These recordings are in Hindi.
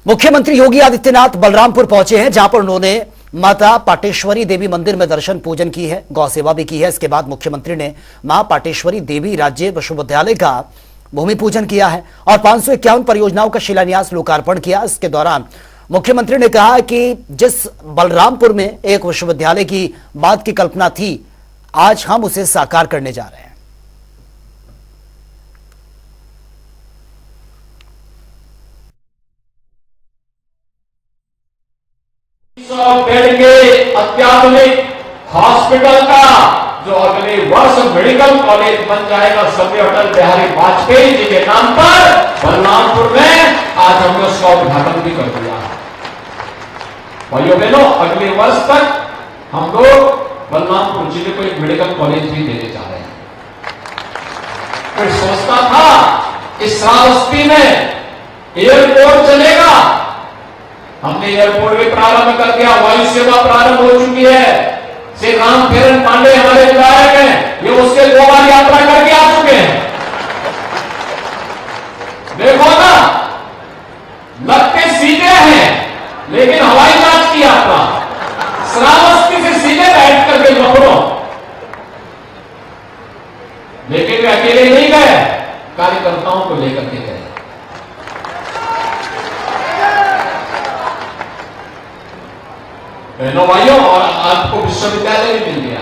मुख्यमंत्री योगी आदित्यनाथ बलरामपुर पहुंचे हैं, जहां पर उन्होंने माता पाटेश्वरी देवी मंदिर में दर्शन पूजन की है, गौ सेवा भी की है। इसके बाद मुख्यमंत्री ने मां पाटेश्वरी देवी राज्य विश्वविद्यालय का भूमि पूजन किया है और 551 परियोजनाओं का शिलान्यास लोकार्पण किया। इसके दौरान मुख्यमंत्री ने कहा कि जिस बलरामपुर में एक विश्वविद्यालय की बात की कल्पना थी, आज हम उसे साकार करने जा रहे हैं। 100 बेड के अत्याधुनिक हॉस्पिटल का जो अगले वर्ष मेडिकल कॉलेज बन जाएगा स्वर्गीय अटल बिहारी वाजपेयी जी के नाम पर बलरामपुर में, आज हमने उसका उद्घाटन भी कर दिया। भाइयों बहनों, अगले वर्ष तक हम लोग बलरामपुर जिले को एक मेडिकल कॉलेज भी देने जा रहे हैं। कोई सोचता था इस श्रावस्ती में एयरपोर्ट चलेगा, हमने एयरपोर्ट भी प्रारंभ कर दिया, वायु सेवा प्रारंभ हो चुकी है। श्री राम फेरन पांडे हमारे विधायक हैं, ये उसके 2 बार यात्रा करके आ चुके हैं। देखो ना, लगते सीधे हैं लेकिन हवाई जहाज की यात्रा, श्रावस्ती से सीधे बैठ करके लखनऊ। लेकिन वे अकेले नहीं गए, कार्यकर्ताओं को लेकर के गए। बहनों भाइयों, और आपको विश्वविद्यालय भी मिल गया।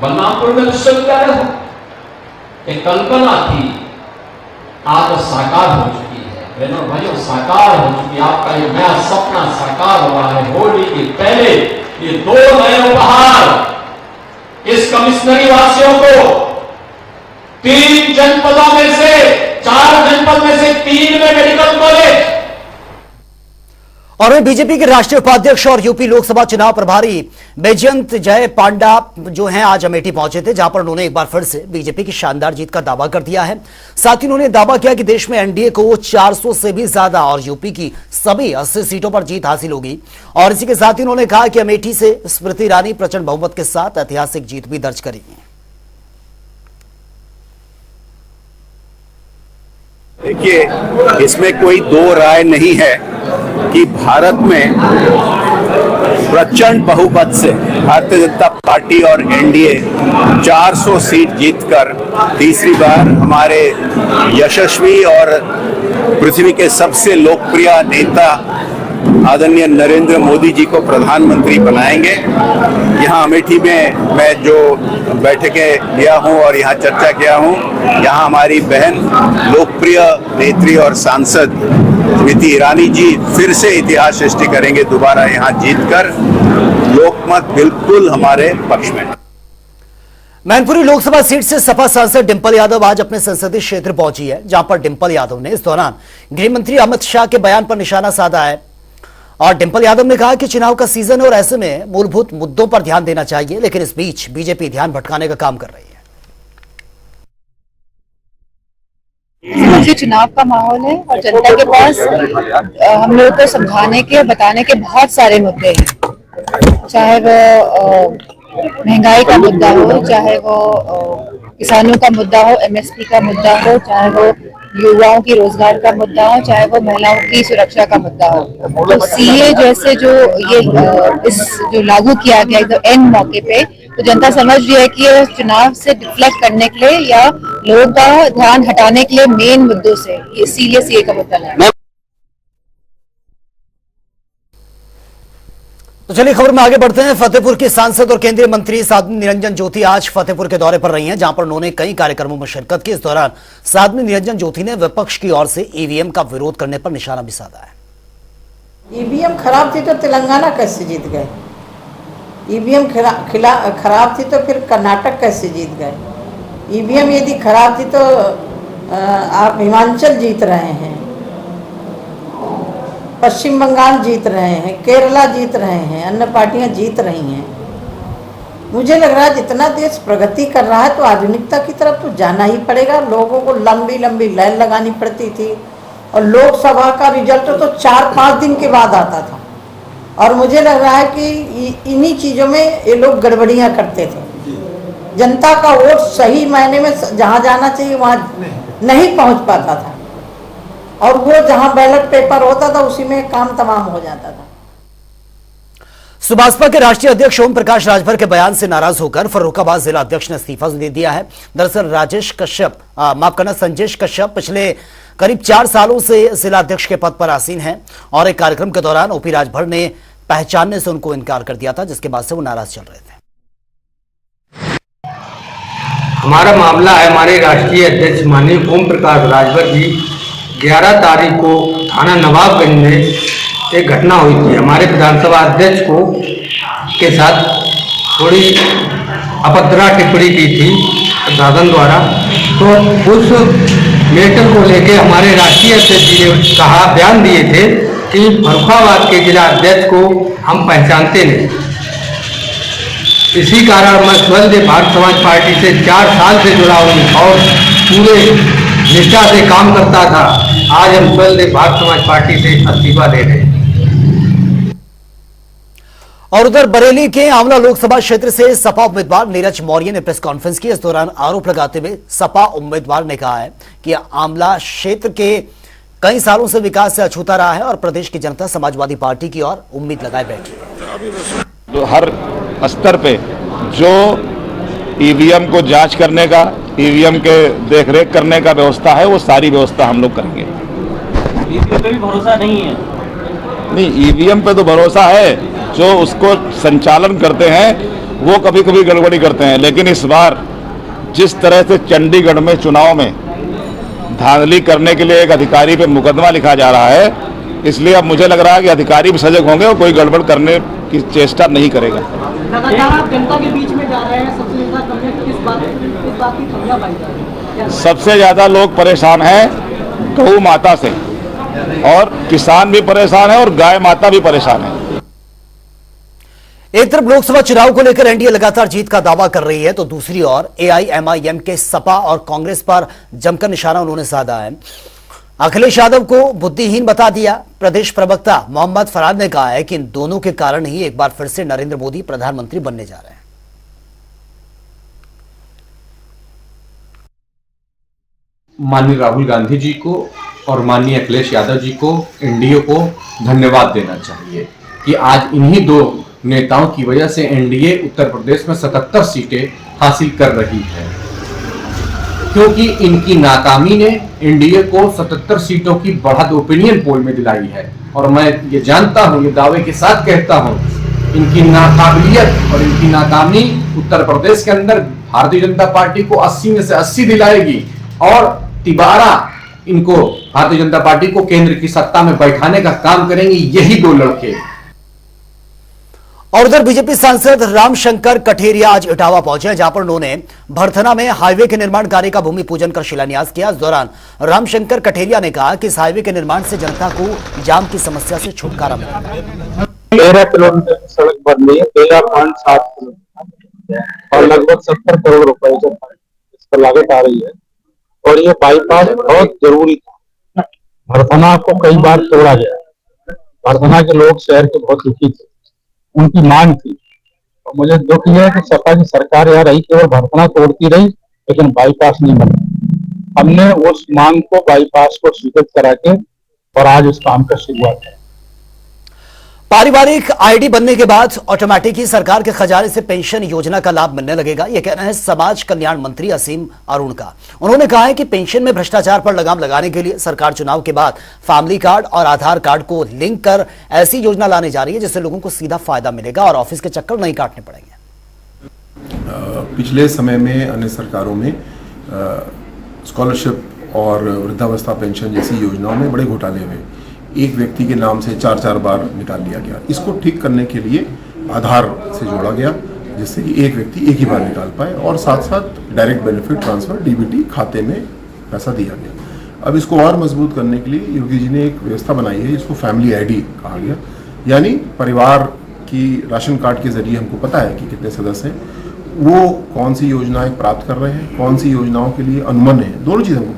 बलरामपुर में विश्वविद्यालय हो, एक कल्पना थी, आज साकार हो चुकी है। बहनों भाइयों, साकार हो चुकी है। आपका ये नया सपना साकार हो रहा है। होली के पहले ये 2 नए उपहार इस कमिश्नरी वासियों को 3 जनपदों में से 4 जनपद में से 3 में मेडिकल कॉलेज। और बीजेपी के राष्ट्रीय उपाध्यक्ष और यूपी लोकसभा चुनाव प्रभारी बैजयंत जय पांडा जो हैं, आज अमेठी पहुंचे थे, जहां पर उन्होंने एक बार फिर से बीजेपी की शानदार जीत का दावा कर दिया है। साथ ही उन्होंने दावा किया कि देश में एनडीए को 400 से भी ज्यादा और यूपी की सभी 80 सीटों पर जीत हासिल होगी। और इसी के साथ ही उन्होंने कहा कि अमेठी से स्मृति ईरानी प्रचंड बहुमत के साथ ऐतिहासिक जीत भी दर्ज करेंगी। देखिए, इसमें कोई 2 राय नहीं है कि भारत में प्रचंड बहुमत से भारतीय जनता पार्टी और एनडीए 400 सीट जीतकर तीसरी बार हमारे यशस्वी और पृथ्वी के सबसे लोकप्रिय नेता आदरणीय नरेंद्र मोदी जी को प्रधानमंत्री बनाएंगे। यहाँ अमेठी में मैं जो बैठकें किया हूँ और यहाँ चर्चा किया हूँ, यहाँ हमारी बहन लोकप्रिय नेत्री और सांसद स्मृति ईरानी जी फिर से इतिहास सृष्टि करेंगे दोबारा यहाँ जीतकर। लोकमत बिल्कुल हमारे पक्ष में। मैनपुरी लोकसभा सीट से सपा सांसद डिंपल यादव आज अपने संसदीय क्षेत्र पहुंची है, जहां पर डिंपल यादव ने इस दौरान गृह मंत्री अमित शाह के बयान पर निशाना साधा है। और डिंपल यादव ने कहा कि चुनाव का सीजन है और ऐसे में मूलभूत मुद्दों पर ध्यान देना चाहिए, लेकिन इस बीच बीजेपी ध्यान भटकाने का काम कर रही है। चुनाव का माहौल है और जनता के पास हम लोगों को समझाने के, बताने के बहुत सारे मुद्दे हैं, चाहे वो महंगाई का मुद्दा हो, चाहे वो किसानों का मुद्दा हो, एमएसपी का मुद्दा हो, चाहे वो युवाओं की रोजगार का मुद्दा हो, चाहे वो महिलाओं की सुरक्षा का मुद्दा हो। तो सीए जैसे जो ये इस जो लागू किया गया एकदम एंड मौके पे, तो जनता समझ रही है कि ये चुनाव से डिफ्लेक्ट करने के लिए या लोगों का ध्यान हटाने के लिए मेन मुद्दों से इसीलिए सीए का मुद्दा है। तो चलिए खबर में आगे बढ़ते हैं। फतेहपुर की सांसद और केंद्रीय मंत्री साध्वी निरंजन ज्योति आज फतेहपुर के दौरे पर रही हैं, जहां पर उन्होंने कई कार्यक्रमों में शिरकत की। इस दौरान साध्वी निरंजन ज्योति ने विपक्ष की ओर से ईवीएम का विरोध करने पर निशाना भी साधा है। ईवीएम खराब थी तो तेलंगाना कैसे जीत गए? ईवीएम खराब थी तो फिर कर्नाटक कैसे जीत गए? ईवीएम यदि खराब थी तो आप हिमाचल जीत रहे हैं, पश्चिम बंगाल जीत रहे हैं, केरला जीत रहे हैं, अन्य पार्टियां जीत रही हैं। मुझे लग रहा है जितना देश प्रगति कर रहा है तो आधुनिकता की तरफ तो जाना ही पड़ेगा। लोगों को लंबी लंबी लाइन लगानी पड़ती थी और लोकसभा का रिजल्ट तो 4-5 दिन के बाद आता था। और मुझे लग रहा है कि इन्हीं चीज़ों में ये लोग गड़बड़ियाँ करते थे। जनता का वोट सही मायने में जहाँ जाना चाहिए वहाँ नहीं पहुँच पाता था। और वो जहां बैलेट पेपर होता था उसी में काम तमाम हो जाता था। सुभाषपा के राष्ट्रीय अध्यक्ष ओम प्रकाश राजभर के बयान से नाराज होकर फर्रुखाबाद जिला अध्यक्ष ने इस्तीफा दे दिया है। दरअसल संजेश कश्यप पिछले करीब 4 सालों से जिला अध्यक्ष के पद पर आसीन हैं और एक कार्यक्रम के दौरान ओपी राजभर ने पहचानने से उनको इनकार कर दिया था, जिसके बाद से वो नाराज चल रहे थे। हमारा मामला है, हमारे राष्ट्रीय अध्यक्ष माननीय ओम प्रकाश राजभर जी 11 तारीख को थाना नवाबगंज में एक घटना हुई थी। हमारे विधानसभा अध्यक्ष को के साथ थोड़ी अपद्रा टिप्पणी की थी प्रशासन द्वारा, तो उस मैटर को लेकर हमारे राष्ट्रीय अध्यक्ष जी ने कहा, बयान दिए थे कि फर्रुखाबाद के जिला अध्यक्ष को हम पहचानते नहीं। इसी कारण मैं स्वदेव भारत समाज पार्टी से 4 साल से जुड़ा हूँ और पूरे निष्ठा से काम करता था। आज हम स्वदेव भारत समाज पार्टी से इस्तीफा दे रहे हैं। और उधर बरेली के आंवला लोकसभा क्षेत्र से सपा उम्मीदवार नीरज मौर्य ने प्रेस कॉन्फ्रेंस की। इस दौरान आरोप लगाते हुए सपा उम्मीदवार ने कहा है कि आंवला क्षेत्र के कई सालों से विकास से अछूता रहा है और प्रदेश की जनता समाजवादी पार्टी की ओर उम्मीद लगाए बैठी। तो हर स्तर पे जो ईवीएम को जांच करने का, ईवीएम के देखरेख करने का व्यवस्था है, वो सारी व्यवस्था हम लोग करेंगे। ईवीएम पे भी भरोसा नहीं है? नहीं, ईवीएम पे तो भरोसा है। जो उसको संचालन करते हैं वो कभी कभी गड़बड़ी करते हैं, लेकिन इस बार जिस तरह से चंडीगढ़ में चुनाव में धांधली करने के लिए एक अधिकारी पे मुकदमा लिखा जा रहा है, इसलिए अब मुझे लग रहा है कि अधिकारी भी सजग होंगे और कोई गड़बड़ करने की चेष्टा नहीं करेगा। लगातार आप जनता के बीच में जा रहे हैं, सबसे ज्यादा कमियां किस बात की कमियां पाई जा रही है? सबसे ज्यादा लोग परेशान हैं गौ माता से, और किसान भी परेशान है और गाय माता भी परेशान है। एक तरफ लोकसभा चुनाव को लेकर एनडीए लगातार जीत का दावा कर रही है, तो दूसरी ओर एआईएमआईएम के सपा और कांग्रेस पर जमकर निशाना उन्होंने साधा है। अखिलेश यादव को बुद्धिहीन बता दिया। प्रदेश प्रवक्ता मोहम्मद फराद ने कहा है कि इन दोनों के कारण ही एक बार फिर से नरेंद्र मोदी प्रधानमंत्री बनने जा रहे हैं। माननीय राहुल गांधी जी को और माननीय अखिलेश यादव जी को, एनडीए को धन्यवाद देना चाहिए कि आज इन्हीं दो नेताओं की वजह से एनडीए उत्तर प्रदेश में 77 सीटें हासिल कर रही है, क्योंकि इनकी नाकामी ने एनडीए को 77 सीटों की बढ़त ओपिनियन पोल में दिलाई है। और मैं ये जानता हूं, ये दावे के साथ कहता हूं, इनकी नाकाबिलियत और इनकी नाकामी उत्तर प्रदेश के अंदर भारतीय जनता पार्टी को 80 में से 80 दिलाएगी और तिबारा इनको भारतीय जनता पार्टी को केंद्र की सत्ता में बैठाने का काम करेंगे यही दो लड़के। और उधर बीजेपी सांसद रामशंकर कठेरिया आज इटावा पहुंचे, जहां पर उन्होंने भरथना में हाईवे के निर्माण कार्य का भूमि पूजन कर शिलान्यास किया। इस दौरान रामशंकर कठेरिया ने कहा कि इस हाईवे के निर्माण से जनता को जाम की समस्या से छुटकारा मिलेगा। 13 किलोमीटर की सड़क बन रही है, 13.7 किलोमीटर और लगभग 70 करोड़ रुपए इस पर लागत आ रही है। और ये बाईपास बहुत जरूरी था। भरथना को कई बार तोड़ा गया, भरथना के लोग शहर के बहुत दुखी थे, उनकी मांग थी। और मुझे दुख यह है कि सपा की सरकार यहाँ रही, केवल भरथना तोड़ती रही लेकिन बाईपास नहीं बना। हमने उस मांग को, बाईपास को स्वीकृत करा के और आज उस काम का शुरुआत है। पारिवारिक आईडी बनने के बाद ऑटोमेटिक ही सरकार के खजाने से पेंशन योजना का लाभ मिलने लगेगा, यह कहना है समाज कल्याण मंत्री असीम अरुण का। उन्होंने कहा है कि पेंशन में भ्रष्टाचार पर लगाम लगाने के लिए सरकार चुनाव के बाद फैमिली कार्ड और आधार कार्ड को लिंक कर ऐसी योजना लाने जा रही है जिससे लोगों को सीधा फायदा मिलेगा और ऑफिस के चक्कर नहीं काटने पड़ेंगे। पिछले समय में अन्य सरकारों में स्कॉलरशिप और वृद्धावस्था पेंशन जैसी योजनाओं में बड़े घोटाले हुए। एक व्यक्ति के नाम से 4-4 बार निकाल लिया गया। इसको ठीक करने के लिए आधार से जोड़ा गया, जिससे कि एक व्यक्ति एक ही बार निकाल पाए और साथ साथ डायरेक्ट बेनिफिट ट्रांसफर डीबीटी खाते में पैसा दिया गया। अब इसको और मजबूत करने के लिए योगी जी ने एक व्यवस्था बनाई है जिसको फैमिली आईडी कहा गया, यानी परिवार की राशन कार्ड के जरिए हमको पता है कि कितने सदस्य हैं, वो कौन सी योजनाएं प्राप्त कर रहे हैं, कौन सी योजनाओं के लिए अनुमन है, दोनों चीज़ हमको